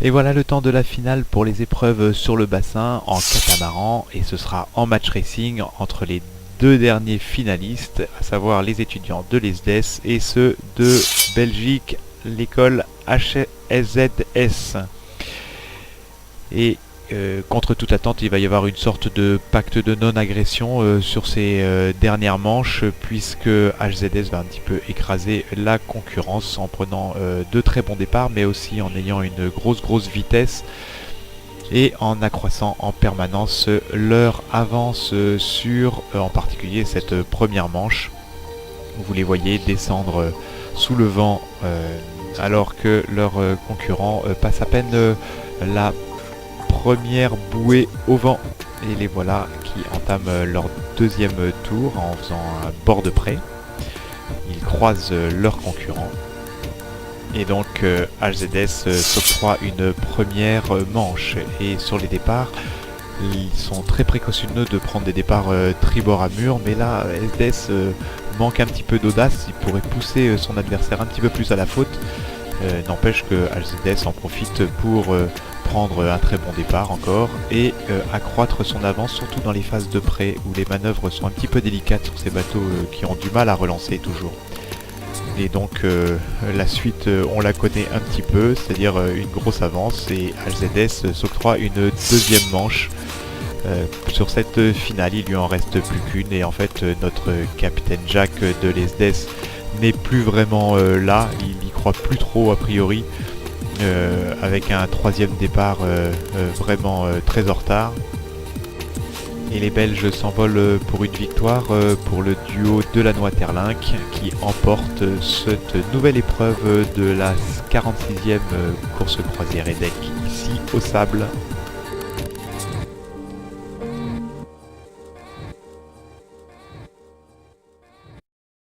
Et voilà le temps de la finale pour les épreuves sur le bassin en catamaran, et ce sera en match racing entre les deux derniers finalistes, à savoir les étudiants de l'ESDES et ceux de Belgique, l'école HSZS. Et contre toute attente, il va y avoir une sorte de pacte de non-agression sur ces dernières manches, puisque HZS va un petit peu écraser la concurrence en prenant de très bons départs, mais aussi en ayant une grosse vitesse et en accroissant en permanence leur avance sur en particulier cette première manche. Vous les voyez descendre sous le vent alors que leurs concurrents passent à peine la première bouée au vent, et les voilà qui entament leur deuxième tour en faisant un bord de près. Ils croisent leurs concurrents et donc HZS s'octroie une première manche, et sur les départs ils sont très précautionneux de prendre des départs tribord à mur, mais là SDS manque un petit peu d'audace, il pourrait pousser son adversaire un petit peu plus à la faute. N'empêche que HZS en profite pour prendre un très bon départ encore et accroître son avance, surtout dans les phases de près où les manœuvres sont un petit peu délicates sur ces bateaux qui ont du mal à relancer toujours. Et donc la suite on la connaît un petit peu, c'est-à-dire une grosse avance, et HZS s'octroie une deuxième manche. Sur cette finale il lui en reste plus qu'une, et en fait notre capitaine Jack de l'ESDES n'est plus vraiment là, il y croit plus trop a priori, avec un troisième départ vraiment très en retard. Et les Belges s'envolent pour une victoire pour le duo Delannoy-Terlinck qui emporte cette nouvelle épreuve de la 46e course croisière EDEC ici au Sable.